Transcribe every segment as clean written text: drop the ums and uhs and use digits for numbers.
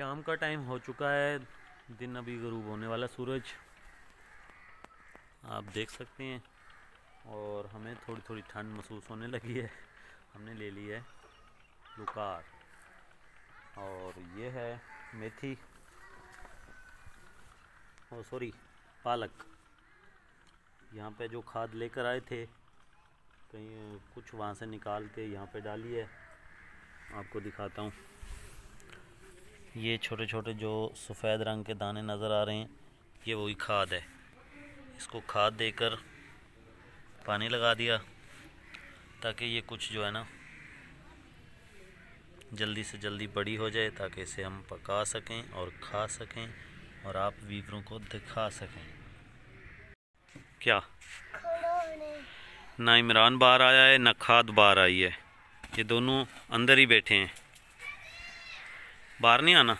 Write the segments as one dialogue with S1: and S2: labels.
S1: शाम का टाइम हो चुका है, दिन अभी गरूब होने वाला सूरज आप देख सकते हैं। और हमें थोड़ी थोड़ी ठंड महसूस होने लगी है। हमने ले ली है लुकार और ये है मेथी, ओ सॉरी पालक। यहाँ पे जो खाद लेकर आए थे कहीं कुछ वहाँ से निकाल के यहाँ पे डाली है, आपको दिखाता हूँ। ये छोटे छोटे जो सफ़ेद रंग के दाने नज़र आ रहे हैं ये वही खाद है। इसको खाद देकर पानी लगा दिया ताकि ये कुछ जो है ना जल्दी से जल्दी बड़ी हो जाए, ताकि इसे हम पका सकें और खा सकें और आप व्यूअरों को दिखा सकें। क्या ना इमरान बाहर आया है ना खाद बाहर आई है, ये दोनों अंदर ही बैठे हैं, बाहर नहीं आना।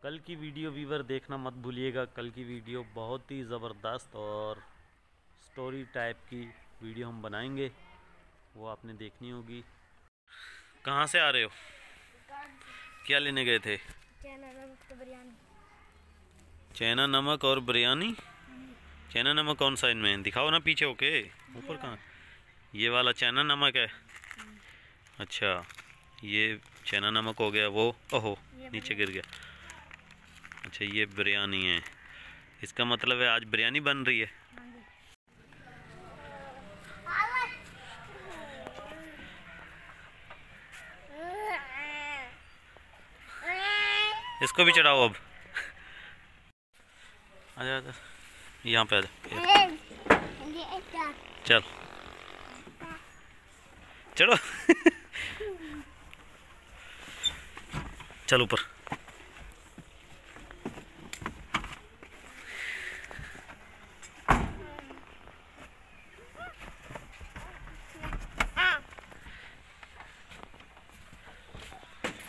S1: कल की वीडियो व्यूअर देखना मत भूलिएगा। कल की वीडियो बहुत ही ज़बरदस्त और स्टोरी टाइप की वीडियो हम बनाएंगे, वो आपने देखनी होगी। कहाँ से आ रहे हो? क्या लेने गए थे? चैना नमक और बिरयानी। चैना नमक कौन सा इनमें दिखाओ ना, पीछे होके ऊपर कहाँ? ये वाला चैना नमक है। अच्छा ये चैना नमक हो गया, वो ओहो नीचे गिर गया। अच्छा ये बिरयानी है, इसका मतलब है आज बिरयानी बन रही है। इसको भी चढ़ाओ अब। आजा आजा यहाँ पे आजा, चल चलो चल ऊपर।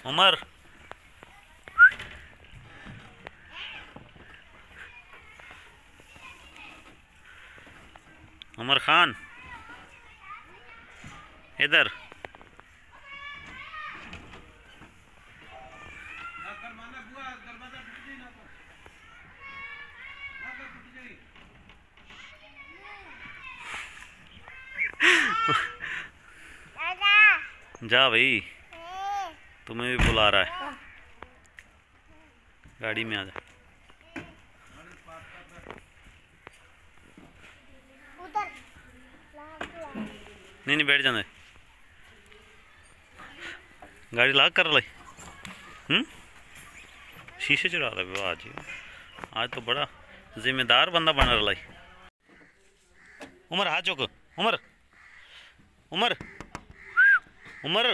S1: उमर उमर खान इधर। जा भाई, तुम्हें भी बुला रहा है, गाड़ी में आ जा। नहीं नहीं बैठ जाना, गाड़ी लाग कर लाई। शीशे चढ़ा रहा है आज तो बड़ा जिम्मेदार बंदा बन रहा है। उमर हाथ चौक, उमर उमर उमर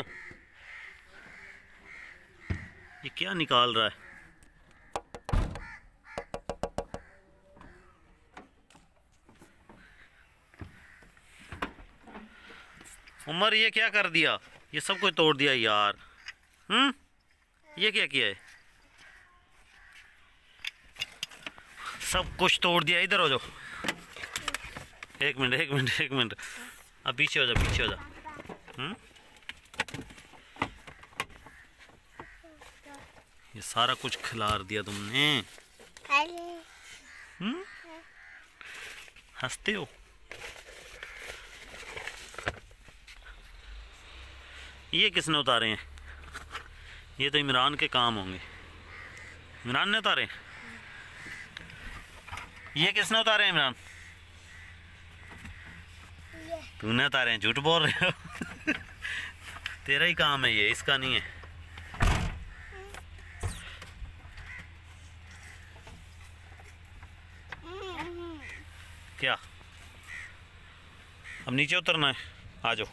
S1: ये क्या निकाल रहा है? उमर ये क्या कर दिया? ये सब कुछ तोड़ दिया यार। ये क्या किया है? सब कुछ तोड़ दिया। इधर हो जाओ, एक मिनट एक मिनट एक मिनट, अब पीछे हो जा पीछे हो जा। ये सारा कुछ खिलार दिया तुमने। हंसते हो? ये किसने उतारे हैं? ये तो इमरान के काम होंगे। इमरान ने उतारे? ये किसने उतारे हैं इमरान? तूने उतारे हैं, झूठ बोल रहे हो। तेरा ही काम है ये, इसका नहीं है। क्या अब नीचे उतरना है? आ जाओ।